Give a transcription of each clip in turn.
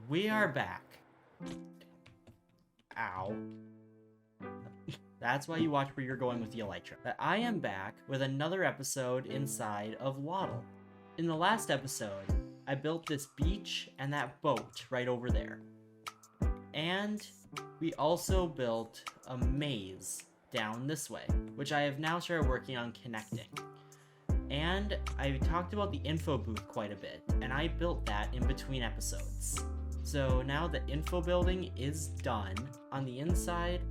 We are back. Ow. That's why you watch where you're going with the elytra. But I am back with another episode inside of LotLL. In the last episode, I built this beach and that boat right over there. And we also built a maze down this way, which I have now started working on connecting. And I talked about the info booth quite a bit, and I built that in between episodes. So now the info building is done. On the inside,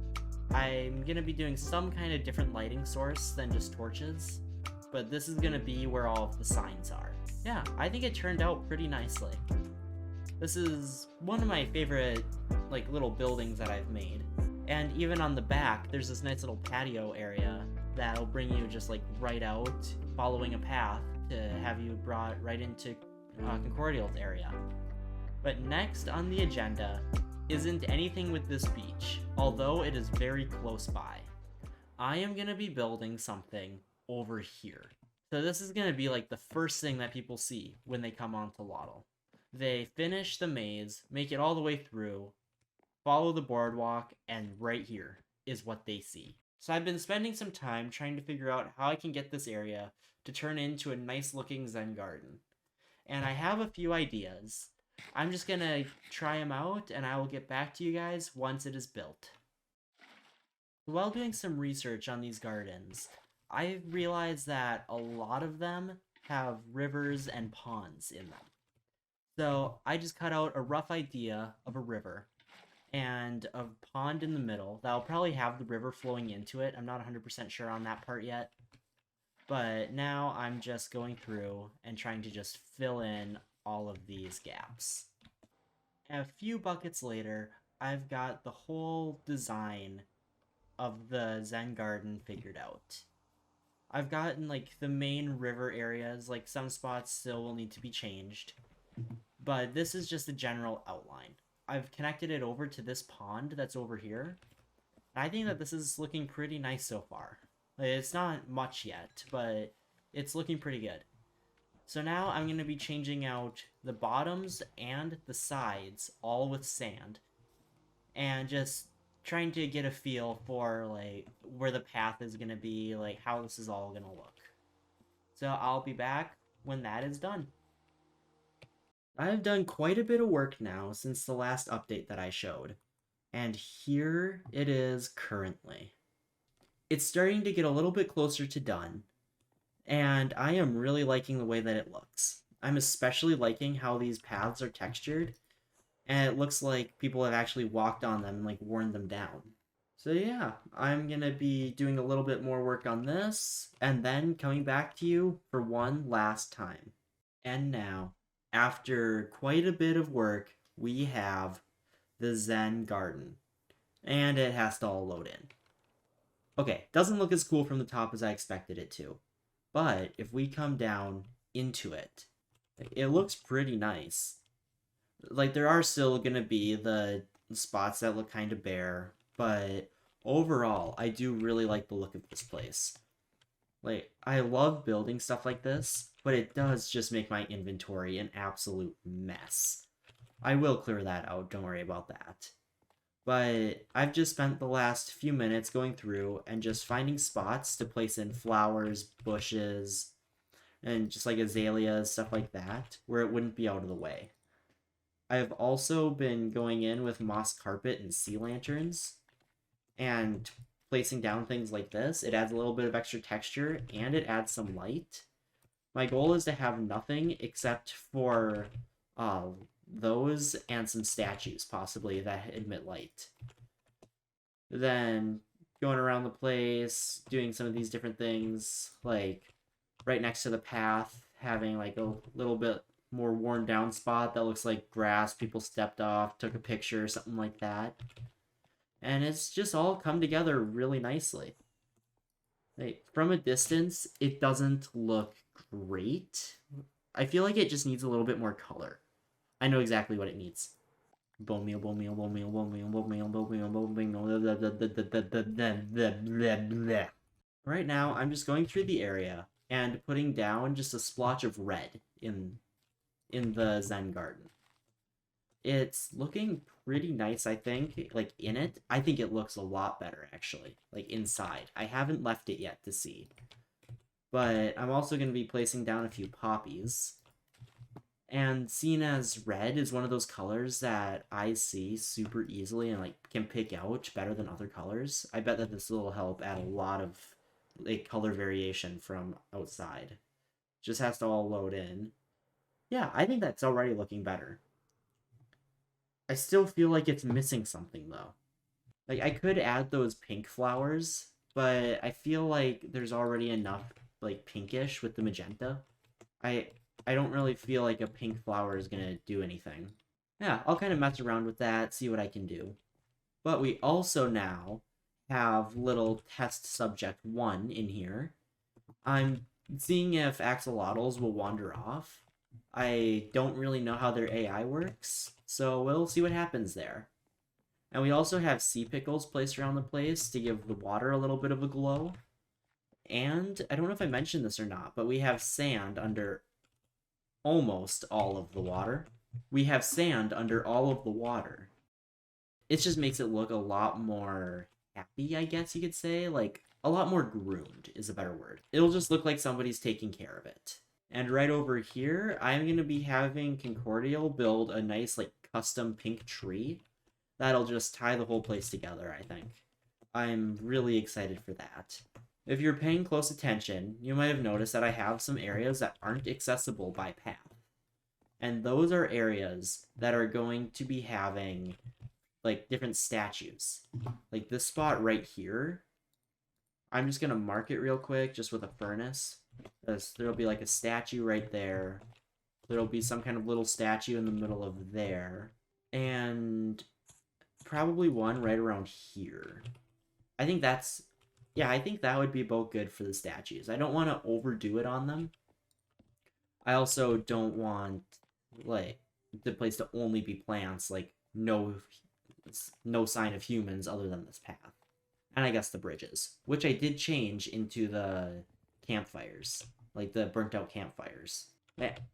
I'm going to be doing some kind of different lighting source than just torches, but this is going to be where all of the signs are. Yeah, I think it turned out pretty nicely. This is one of my favorite little buildings that I've made. And even on the back, there's this nice little patio area that'll bring you just right out, following a path to have you brought right into Concordial's area. But next on the agenda isn't anything with this beach, although it is very close by. I am going to be building something over here. So this is going to be the first thing that people see when they come onto LotLL. They finish the maze, make it all the way through, follow the boardwalk, and right here is what they see. So I've been spending some time trying to figure out how I can get this area to turn into a nice looking Zen garden. And I have a few ideas. I'm just gonna try them out, and I will get back to you guys once it is built. While doing some research on these gardens, I realized that a lot of them have rivers and ponds in them. So I just cut out a rough idea of a river and a pond in the middle that'll probably have the river flowing into it. I'm not 100% sure on that part yet. But now I'm just going through and trying to just fill in all of these gaps. And a few buckets later, I've got the whole design of the Zen garden figured out. I've gotten the main river areas, some spots still will need to be changed, but this is just a general outline. I've connected it over to this pond that's over here, and I think that this is looking pretty nice so far. It's not much yet, but it's looking pretty good. So now I'm going to be changing out the bottoms and the sides all with sand, and just trying to get a feel for where the path is going to be, how this is all going to look. So I'll be back when that is done. I've done quite a bit of work now since the last update that I showed, and here it is currently. It's starting to get a little bit closer to done, and I am really liking the way that it looks. I'm especially liking how these paths are textured, and it looks like people have actually walked on them and worn them down. So yeah, I'm gonna be doing a little bit more work on this, and then coming back to you for one last time. And now, after quite a bit of work, we have the Zen garden, and it has to all load in. Okay, doesn't look as cool from the top as I expected it to, but if we come down into it, it looks pretty nice. There are still gonna be the spots that look kind of bare, but overall, I do really like the look of this place. I love building stuff like this, but it does just make my inventory an absolute mess. I will clear that out, don't worry about that. But I've just spent the last few minutes going through and just finding spots to place in flowers, bushes, and just azaleas, stuff like that, where it wouldn't be out of the way. I've also been going in with moss carpet and sea lanterns, and placing down things like this. It adds a little bit of extra texture, and it adds some light. My goal is to have nothing except for those and some statues, possibly, that emit light. Then going around the place, doing some of these different things, right next to the path, having a little bit more worn down spot that looks like grass people stepped off, took a picture, something like that. And it's just all come together really nicely. From a distance, it doesn't look great. I feel like it just needs a little bit more color. I know exactly what it needs. Bone meal, bone meal, bone meal, bone meal, bone meal, bone meal, bone meal. Right now, I'm just going through the area and putting down just a splotch of red in the Zen garden. It's looking pretty nice, I think. Like, in it, I think it looks a lot better, actually. Like, inside. I haven't left it yet to see. But I'm also going to be placing down a few poppies. And seeing as red is one of those colors that I see super easily and, like, can pick out better than other colors, I bet that this will help add a lot of, like, color variation from outside. Just has to all load in. Yeah, I think that's already looking better. I still feel like it's missing something, though. Like, I could add those pink flowers, but I feel like there's already enough, like, pinkish with the magenta. I I don't really feel like a pink flower is gonna do anything. Yeah, I'll kind of mess around with that, see what I can do. But we also now have little test subject 1 in here. I'm seeing if axolotls will wander off. I don't really know how their AI works, so we'll see what happens there. And we also have sea pickles placed around the place to give the water a little bit of a glow. And I don't know if I mentioned this or not, but we have sand under almost all of the water. We have sand under all of the water. It just makes it look a lot more happy, I guess you could say. Like, a lot more groomed is a better word. It'll just look like somebody's taking care of it. And right over here, I'm going to be having Concordial build a nice, like, custom pink tree. That'll just tie the whole place together, I think. I'm really excited for that. If you're paying close attention, you might have noticed that I have some areas that aren't accessible by path. And those are areas that are going to be having, like, different statues. Like this spot right here, I'm just going to mark it real quick just with a furnace. There'll be like a statue right there. There'll be some kind of little statue in the middle of there. And probably one right around here. I think that's... Yeah, I think that would be about good for the statues. I don't want to overdo it on them. I also don't want, like, the place to only be plants, like, no sign of humans other than this path. And I guess the bridges, which I did change into the campfires, like the burnt out campfires.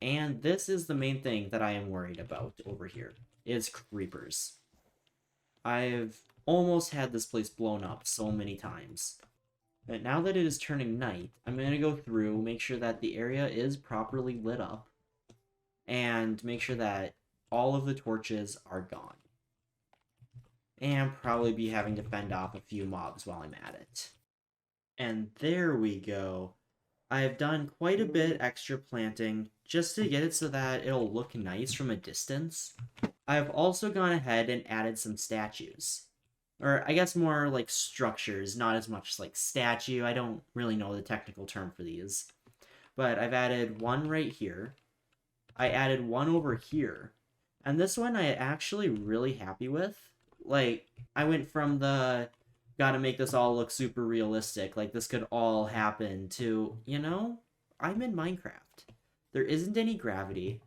And this is the main thing that I am worried about over here, is creepers. I've almost had this place blown up so many times. But now that it is turning night, I'm going to go through, make sure that the area is properly lit up, and make sure that all of the torches are gone. And probably be having to fend off a few mobs while I'm at it. And there we go. I've done quite a bit extra planting just to get it so that it'll look nice from a distance. I've also gone ahead and added some statues. Or I guess more like structures, not as much like statue. I don't really know the technical term for these. But I've added one right here. I added one over here. And this one I actually really happy with. Like, I went from the gotta make this all look super realistic, like this could all happen, to, you know, I'm in Minecraft. There isn't any gravity.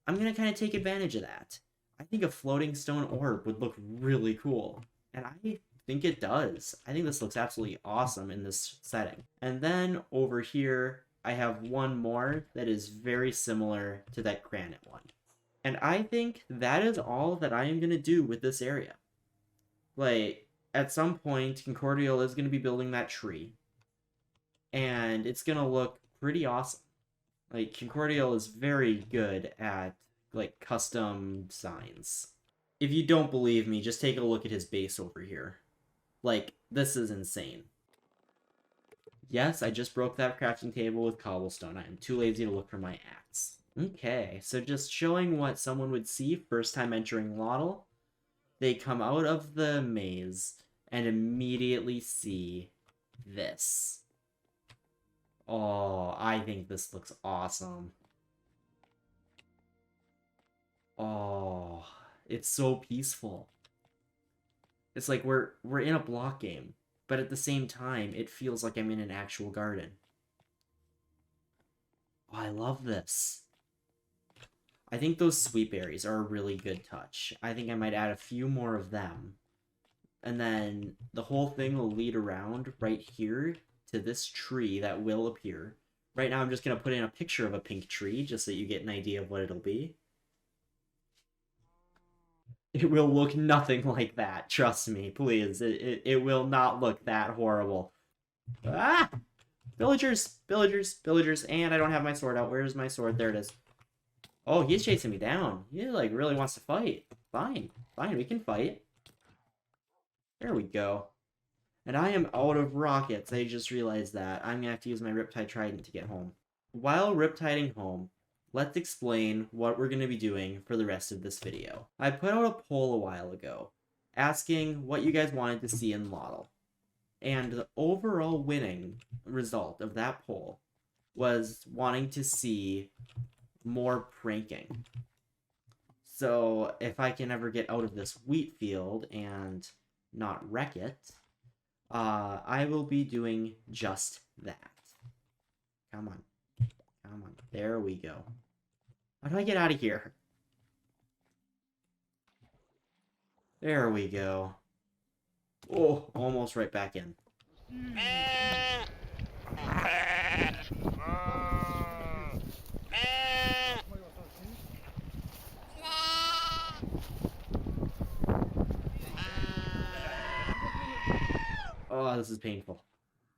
I'm gonna kind of take advantage of that. I think a floating stone orb would look really cool. And I think it does. I think this looks absolutely awesome in this setting. And then over here, I have one more that is very similar to that granite one. And I think that is all that I am going to do with this area. Like, at some point, Concordial is going to be building that tree. And it's going to look pretty awesome. Like, Concordial is very good at, like, custom designs. If you don't believe me, just take a look at his base over here. Like, this is insane. Yes, I just broke that crafting table with cobblestone. I am too lazy to look for my axe. Okay, so just showing what someone would see first time entering LotL. They come out of the maze and immediately see this. Oh, I think this looks awesome. Oh, it's so peaceful. It's like we're in a block game, but at the same time, it feels like I'm in an actual garden. Oh, I love this. I think those sweet berries are a really good touch. I think I might add a few more of them. And then the whole thing will lead around right here to this tree that will appear. Right now I'm just going to put in a picture of a pink tree just so you get an idea of what it'll be. It will look nothing like that. Trust me, please. It will not look that horrible. Ah! Villagers, villagers, villagers, and I don't have my sword out. Where's my sword? There it is. Oh, he's chasing me down. He, like, really wants to fight. Fine. Fine, we can fight. There we go. And I am out of rockets. I just realized that. I'm gonna have to use my Riptide Trident to get home. While Riptiding home, let's explain what we're gonna be doing for the rest of this video. I put out a poll a while ago, asking what you guys wanted to see in LotL. And the overall winning result of that poll was wanting to see more pranking. So if I can ever get out of this wheat field and not wreck it, I will be doing just that. Come on. Come on. There we go. How do I get out of here? There we go. Oh, almost right back in. Oh, this is painful.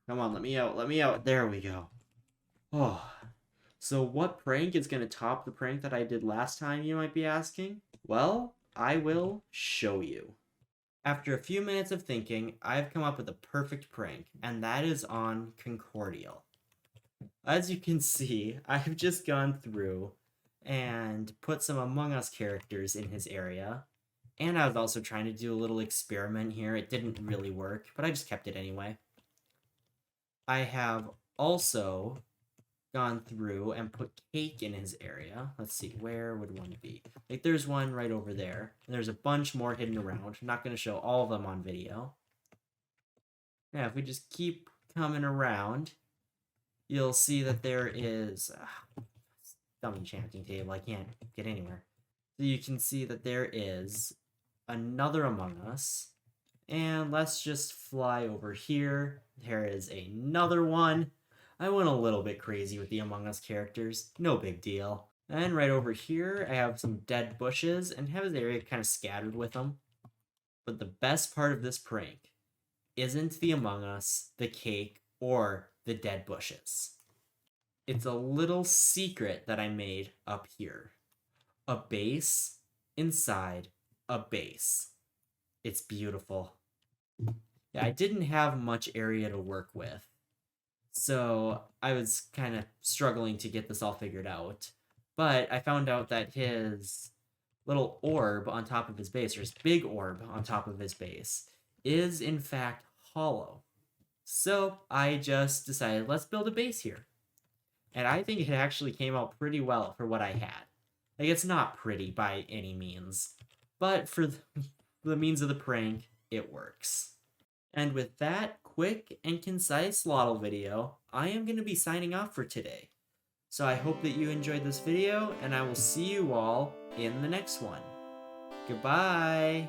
Come on, let me out. Let me out. There we go. Oh. So what prank is going to top the prank that I did last time, you might be asking? Well, I will show you. After a few minutes of thinking, I've come up with a perfect prank, and that is on Concordial. As you can see, I've just gone through and put some Among Us characters in his area. And I was also trying to do a little experiment here. It didn't really work, but I just kept it anyway. I have also gone through and put cake in his area. Let's see, where would one be? Like, there's one right over there. And there's a bunch more hidden around. I'm not going to show all of them on video. Yeah, if we just keep coming around, you'll see that there is... dumb enchanting table. I can't get anywhere. So you can see that there is another Among Us. And let's just fly over here. There is another one. I went a little bit crazy with the Among Us characters. No big deal. And right over here, I have some dead bushes and have his area kind of scattered with them. But the best part of this prank isn't the Among Us, the cake, or the dead bushes. It's a little secret that I made up here. A base inside a base. It's beautiful. Yeah, I didn't have much area to work with, so I was kind of struggling to get this all figured out. But I found out that his little orb on top of his base, or his big orb on top of his base, is in fact hollow. So I just decided, let's build a base here. And I think it actually came out pretty well for what I had. Like, it's not pretty by any means, but for the means of the prank, it works. And with that quick and concise LotL video, I am going to be signing off for today. So I hope that you enjoyed this video, and I will see you all in the next one. Goodbye!